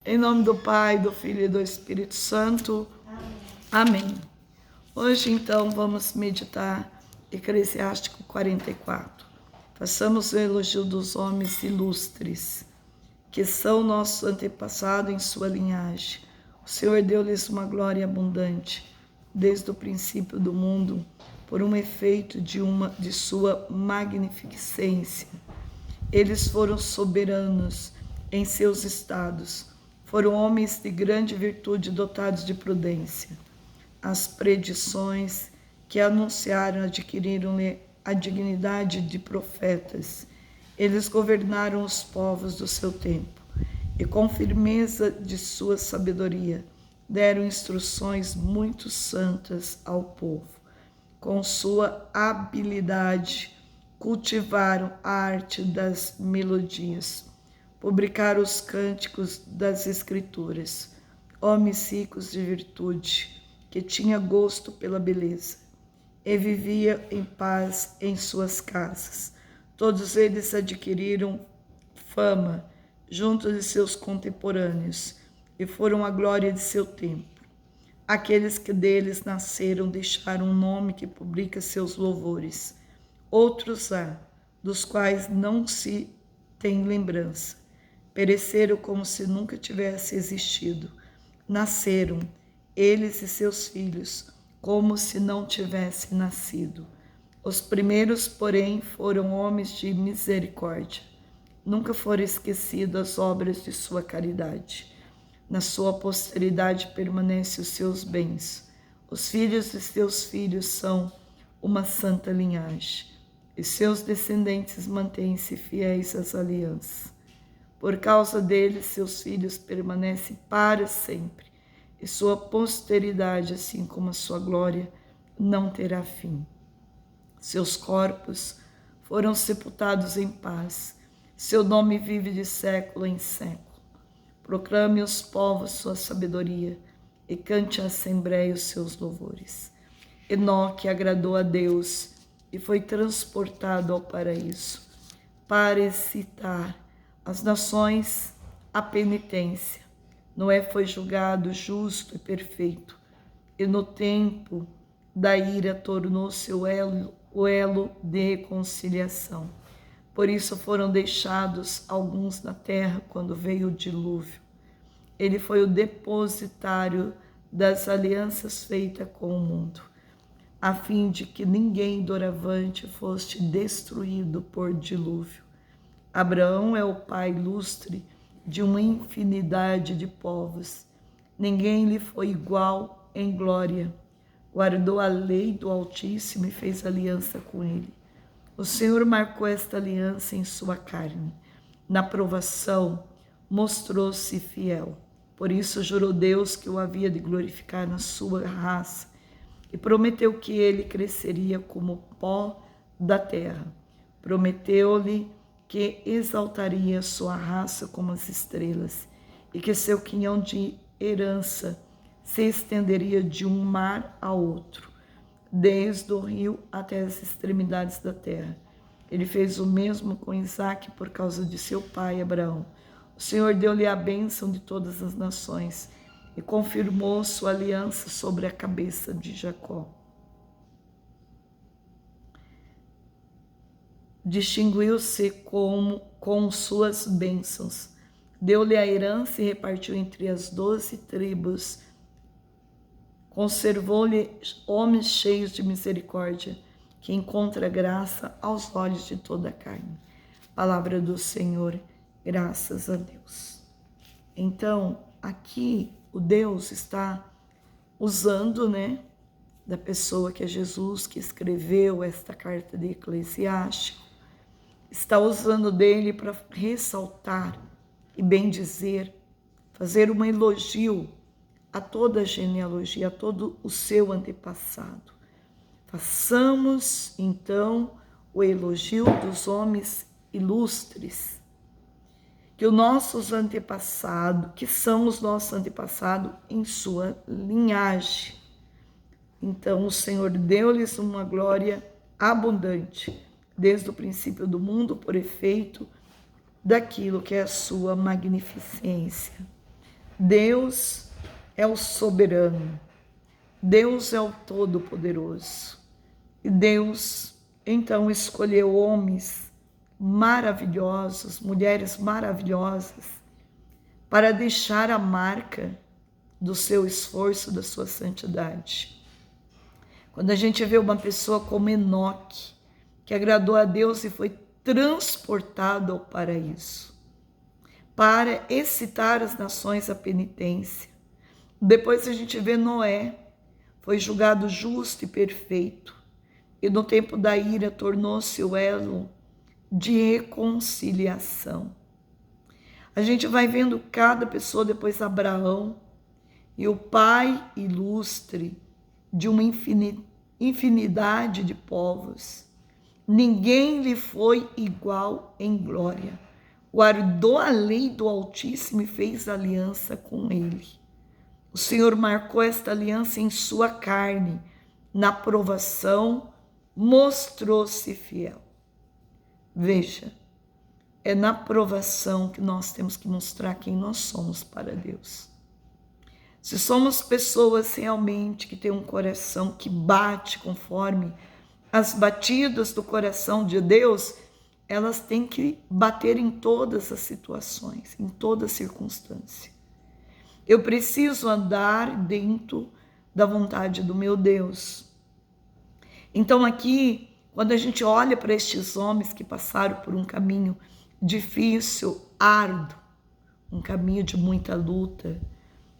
Em nome do Pai, do Filho e do Espírito Santo. Amém. Hoje, então, vamos meditar Eclesiástico 44. Façamos o elogio dos homens ilustres, que são nossos antepassados em sua linhagem. O Senhor deu-lhes uma glória abundante, desde o princípio do mundo, por um efeito de sua magnificência. Eles foram soberanos em seus estados, foram homens de grande virtude, dotados de prudência. As predições que anunciaram adquiriram-lhe a dignidade de profetas. Eles governaram os povos do seu tempo e, com firmeza de sua sabedoria, deram instruções muito santas ao povo. Com sua habilidade, cultivaram a arte das melodias, publicaram os cânticos das Escrituras. Homens ricos de virtude, que tinha gosto pela beleza, e vivia em paz em suas casas. Todos eles adquiriram fama junto de seus contemporâneos e foram a glória de seu tempo. Aqueles que deles nasceram deixaram um nome que publica seus louvores. Outros há, dos quais não se tem lembrança. Pereceram como se nunca tivesse existido. Nasceram, eles e seus filhos, como se não tivessem nascido. Os primeiros, porém, foram homens de misericórdia. Nunca foram esquecidas as obras de sua caridade. Na sua posteridade permanecem os seus bens. Os filhos de seus filhos são uma santa linhagem, e seus descendentes mantêm-se fiéis às alianças. Por causa deles, seus filhos permanecem para sempre, e sua posteridade, assim como a sua glória, não terá fim. Seus corpos foram sepultados em paz, seu nome vive de século em século. Proclame os povos sua sabedoria, e cante a assembleia os seus louvores. Enoque agradou a Deus e foi transportado ao paraíso, para excitar as nações à penitência. Noé foi julgado justo e perfeito, e no tempo da ira tornou-se o elo de reconciliação. Por isso foram deixados alguns na terra quando veio o dilúvio. Ele foi o depositário das alianças feitas com o mundo, a fim de que ninguém doravante fosse destruído por dilúvio. Abraão é o pai ilustre de uma infinidade de povos. Ninguém lhe foi igual em glória. Guardou a lei do Altíssimo e fez aliança com ele. O Senhor marcou esta aliança em sua carne. Na provação, mostrou-se fiel. Por isso jurou Deus que o havia de glorificar na sua raça e prometeu que ele cresceria como pó da terra. Prometeu-lhe que exaltaria sua raça como as estrelas e que seu quinhão de herança se estenderia de um mar a outro, desde o rio até as extremidades da terra. Ele fez o mesmo com Isaque por causa de seu pai Abraão. O Senhor deu-lhe a bênção de todas as nações e confirmou sua aliança sobre a cabeça de Jacó. Distinguiu-se com suas bênçãos. Deu-lhe a herança e repartiu entre as 12 tribos. Conservou-lhe homens cheios de misericórdia, que encontra graça aos olhos de toda a carne. Palavra do Senhor, graças a Deus. Então, aqui o Deus está usando, da pessoa que é Jesus, que escreveu esta carta de Eclesiástico, está usando dele para ressaltar e bendizer, fazer um elogio a toda a genealogia, a todo o seu antepassado. Façamos, então, o elogio dos homens ilustres, que os nossos antepassados, que são os nossos antepassados em sua linhagem. Então, o Senhor deu-lhes uma glória abundante, desde o princípio do mundo, por efeito daquilo que é a sua magnificência. Deus é o soberano, Deus é o todo-poderoso. E Deus, então, escolheu homens maravilhosos, mulheres maravilhosas, para deixar a marca do seu esforço, da sua santidade. Quando a gente vê uma pessoa como Enoque, que agradou a Deus e foi transportado ao paraíso, para excitar as nações à penitência. Depois a gente vê Noé, foi julgado justo e perfeito, e no tempo da ira tornou-se o elo de reconciliação. A gente vai vendo cada pessoa, depois Abraão, e o pai ilustre de uma infinidade de povos. Ninguém lhe foi igual em glória. Guardou a lei do Altíssimo e fez aliança com ele. O Senhor marcou esta aliança em sua carne. Na provação, mostrou-se fiel. Veja, é na provação que nós temos que mostrar quem nós somos para Deus. Se somos pessoas realmente que têm um coração que bate conforme as batidas do coração de Deus, elas têm que bater em todas as situações, em toda circunstância. Eu preciso andar dentro da vontade do meu Deus. Então aqui, quando a gente olha para estes homens que passaram por um caminho difícil, árduo, um caminho de muita luta,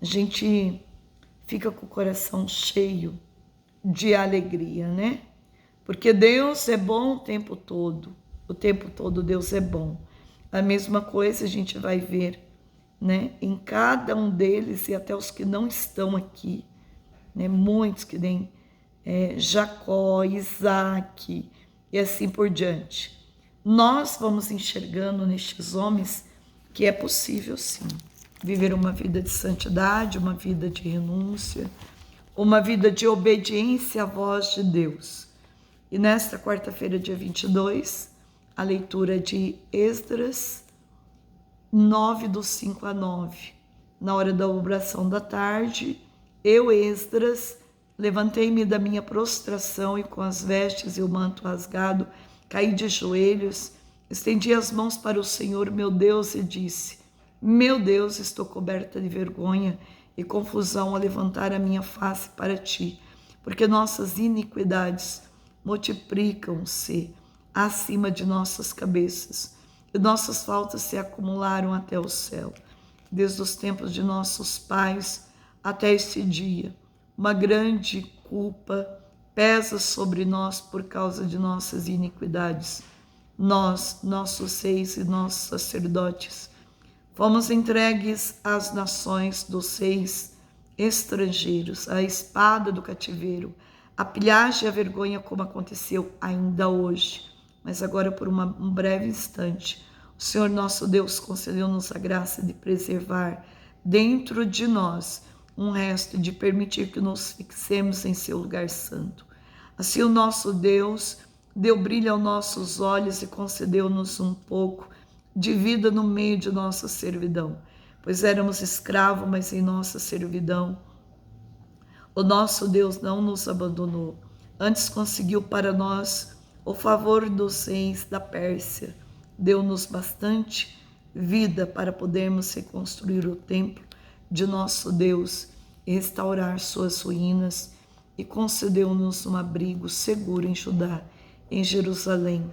a gente fica com o coração cheio de alegria, né? Porque Deus é bom o tempo todo Deus é bom. A mesma coisa a gente vai ver, né, em cada um deles e até os que não estão aqui, né, muitos que nem Jacó, Isaac e assim por diante. Nós vamos enxergando nestes homens que é possível sim viver uma vida de santidade, uma vida de renúncia, uma vida de obediência à voz de Deus. E nesta quarta-feira, dia 22, a leitura de Esdras 9, do 5 a 9. Na hora da oração da tarde, eu, Esdras, levantei-me da minha prostração e com as vestes e o manto rasgado, caí de joelhos, estendi as mãos para o Senhor, meu Deus, e disse: meu Deus, estou coberta de vergonha e confusão a levantar a minha face para ti, porque nossas iniquidades multiplicam-se acima de nossas cabeças, e nossas faltas se acumularam até o céu, desde os tempos de nossos pais até este dia. Uma grande culpa pesa sobre nós por causa de nossas iniquidades. Nós, nossos reis e nossos sacerdotes, fomos entregues às nações dos reis estrangeiros, à espada do cativeiro, a pilhagem e a vergonha, como aconteceu ainda hoje. Mas agora, por um breve instante, o Senhor nosso Deus concedeu-nos a graça de preservar dentro de nós um resto, de permitir que nos fixemos em seu lugar santo. Assim o nosso Deus deu brilho aos nossos olhos e concedeu-nos um pouco de vida no meio de nossa servidão, pois éramos escravos, mas em nossa servidão o nosso Deus não nos abandonou, antes conseguiu para nós o favor dos reis da Pérsia, deu-nos bastante vida para podermos reconstruir o templo de nosso Deus e restaurar suas ruínas, e concedeu-nos um abrigo seguro em Judá, em Jerusalém.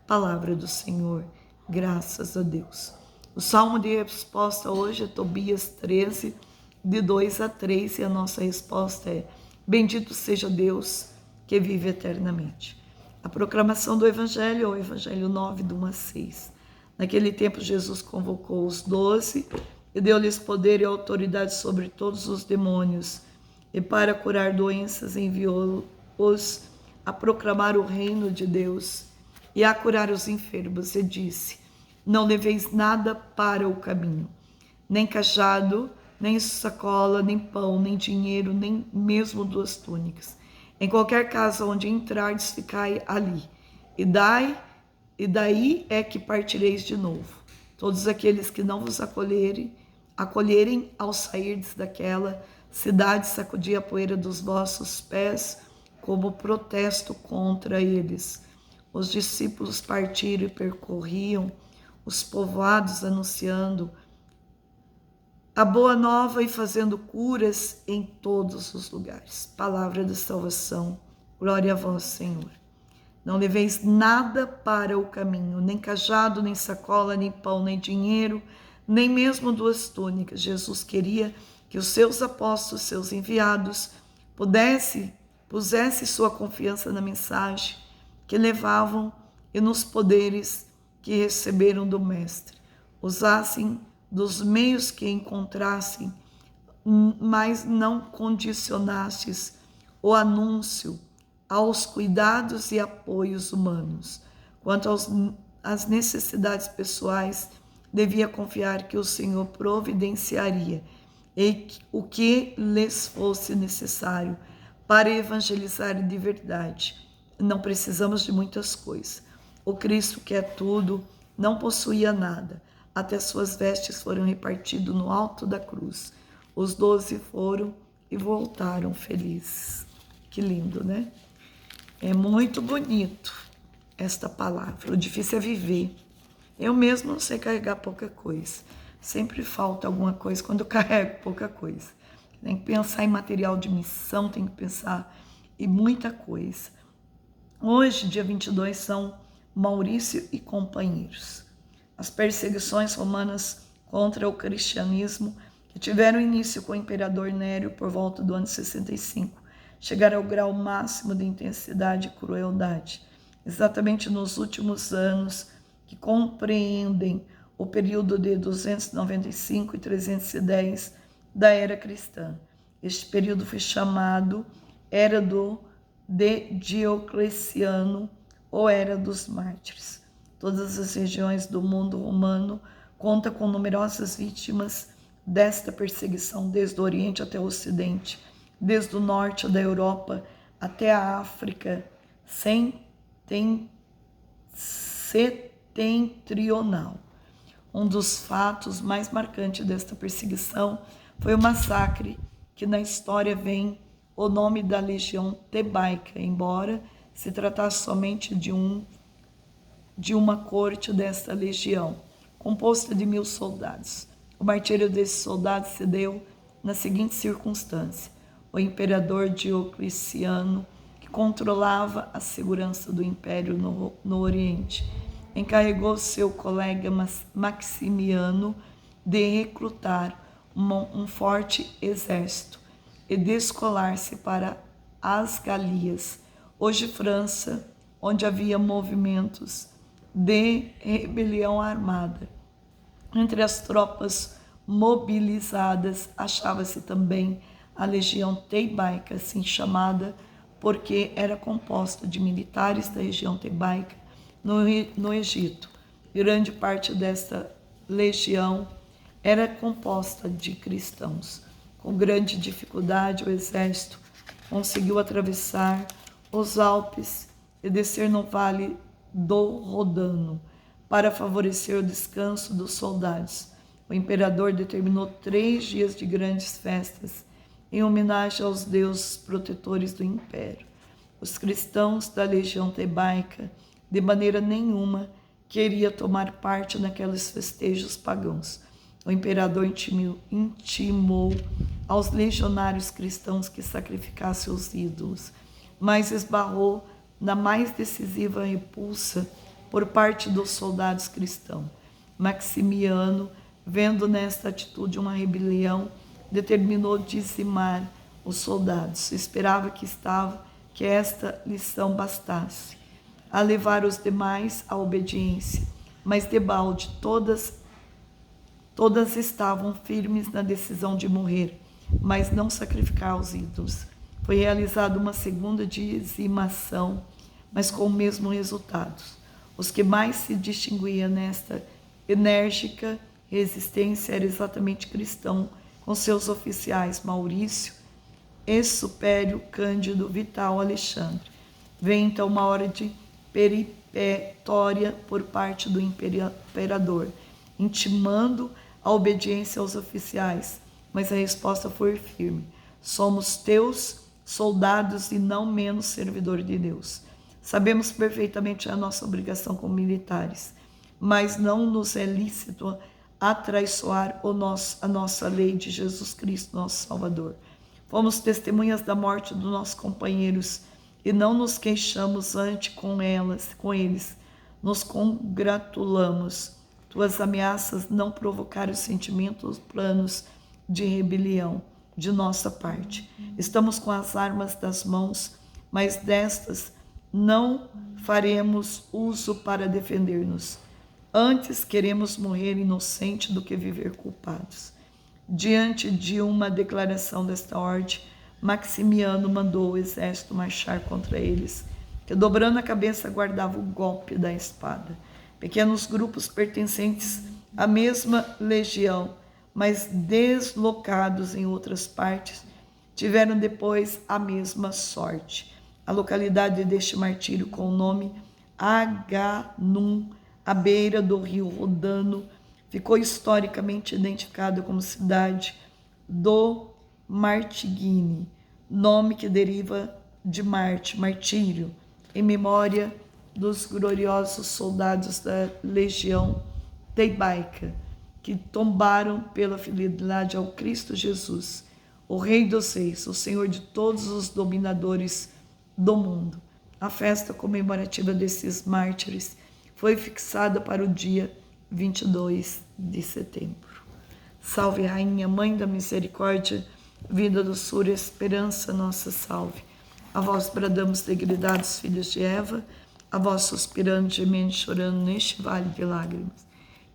Palavra do Senhor, graças a Deus. O salmo de resposta hoje é Tobias 13, de 2 a 3, e a nossa resposta é: bendito seja Deus que vive eternamente. A proclamação do Evangelho é o Evangelho 9, do 1 a 6. Naquele tempo, Jesus convocou os 12 e deu-lhes poder e autoridade sobre todos os demônios, e para curar doenças enviou-os a proclamar o reino de Deus e a curar os enfermos, e disse: não leveis nada para o caminho, nem cajado, nem sacola, nem pão, nem dinheiro, nem mesmo 2 túnicas. Em qualquer casa onde entrardes, ficai ali, e daí é que partireis de novo. Todos aqueles que não vos acolherem acolherem ao sairdes daquela cidade, sacudia a poeira dos vossos pés como protesto contra eles. Os discípulos partiram e percorriam os povoados anunciando a boa nova e fazendo curas em todos os lugares. Palavra da salvação. Glória a vós, Senhor. Não leveis nada para o caminho, nem cajado, nem sacola, nem pão, nem dinheiro, nem mesmo 2 túnicas. Jesus queria que os seus apóstolos, seus enviados, pusesse sua confiança na mensagem que levavam e nos poderes que receberam do Mestre. Usassem dos meios que encontrassem, mas não condicionastes o anúncio aos cuidados e apoios humanos. Quanto às necessidades pessoais, devia confiar que o Senhor providenciaria o que lhes fosse necessário para evangelizar de verdade. Não precisamos de muitas coisas. O Cristo, que é tudo, não possuía nada. Até suas vestes foram repartidas no alto da cruz. Os 12 foram e voltaram felizes. Que lindo, né? É muito bonito esta palavra. O difícil é viver. Eu mesmo não sei carregar pouca coisa. Sempre falta alguma coisa quando eu carrego pouca coisa. Tem que pensar em material de missão, tem que pensar em muita coisa. Hoje, dia 22, São Maurício e companheiros. As perseguições romanas contra o cristianismo, que tiveram início com o imperador Nério por volta do ano 65, chegaram ao grau máximo de intensidade e crueldade, exatamente nos últimos anos, que compreendem o período de 295 e 310 da era cristã. Este período foi chamado Era de Diocleciano ou Era dos Mártires. Todas as regiões do mundo romano contam com numerosas vítimas desta perseguição, desde o Oriente até o Ocidente, desde o norte da Europa até a África setentrional. Um dos fatos mais marcantes desta perseguição foi o massacre, que na história vem o nome da Legião Tebaica, embora se tratasse somente de uma corte desta legião, composta de 1000 soldados. O martírio desses soldados se deu na seguinte circunstância: o imperador Diocleciano, que controlava a segurança do império no Oriente, encarregou seu colega Maximiano de recrutar um forte exército e descolar-se para as Galias, hoje França, onde havia movimentos de rebelião armada. Entre as tropas mobilizadas achava-se também a Legião Tebaica, assim chamada porque era composta de militares da região Tebaica no Egito. Grande parte desta legião era composta de cristãos. Com grande dificuldade, o exército conseguiu atravessar os Alpes e descer no Vale do Rodano para favorecer o descanso dos soldados. O imperador determinou 3 dias de grandes festas em homenagem aos deuses protetores do império. Os cristãos da legião tebaica, de maneira nenhuma, queriam tomar parte naqueles festejos pagãos. O imperador intimou aos legionários cristãos que sacrificassem os ídolos, mas esbarrou na mais decisiva repulsa por parte dos soldados cristãos. Maximiano, vendo nesta atitude uma rebelião, determinou dizimar os soldados. Esperava que esta lição bastasse a levar os demais à obediência, mas debalde todas estavam firmes na decisão de morrer, mas não sacrificar os ídolos. Foi realizada uma segunda dizimação, mas com o mesmo resultado. Os que mais se distinguiam nesta enérgica resistência eram exatamente cristãos, com seus oficiais Maurício, Supério, Cândido, Vital, Alexandre. Vem então uma hora de peripetória por parte do imperador, intimando a obediência aos oficiais, mas a resposta foi firme. Somos teus soldados e não menos servidores de Deus. Sabemos perfeitamente a nossa obrigação como militares, mas não nos é lícito atraiçoar a nossa lei de Jesus Cristo, nosso Salvador. Fomos testemunhas da morte dos nossos companheiros e não nos queixamos com eles. Nos congratulamos. Tuas ameaças não provocaram sentimentos, planos de rebelião de nossa parte. Estamos com as armas das mãos, mas destas não faremos uso para defender-nos. Antes queremos morrer inocente do que viver culpados. Diante de uma declaração desta ordem, Maximiano mandou o exército marchar contra eles, que dobrando a cabeça guardava o golpe da espada. Pequenos grupos pertencentes à mesma legião, mas deslocados em outras partes, tiveram depois a mesma sorte. A localidade deste martírio, com o nome Aganum, à beira do rio Rodano, ficou historicamente identificada como cidade do Martigine, nome que deriva de Marte, martírio, em memória dos gloriosos soldados da legião tebaica, que tombaram pela fidelidade ao Cristo Jesus, o Rei dos Reis, o Senhor de todos os dominadores do mundo. A festa comemorativa desses mártires foi fixada para o dia 22 de setembro. Salve, Rainha, Mãe da Misericórdia, vida, doçura e esperança, nossa salve. A vós bradamos, degredados filhos de Eva, a vós suspirando, gemendo, chorando neste vale de lágrimas.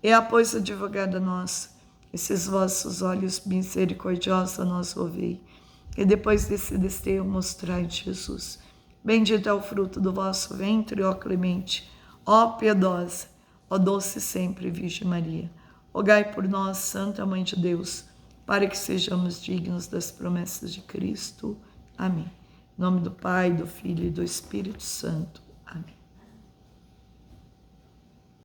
E após advogada nossa, esses vossos olhos misericordiosos a nós ouvei, e depois desse desterro mostrai Jesus. Bendito é o fruto do vosso ventre, ó clemente, ó piedosa, ó doce sempre Virgem Maria. Rogai por nós, Santa Mãe de Deus, para que sejamos dignos das promessas de Cristo. Amém. Em nome do Pai, do Filho e do Espírito Santo. Amém.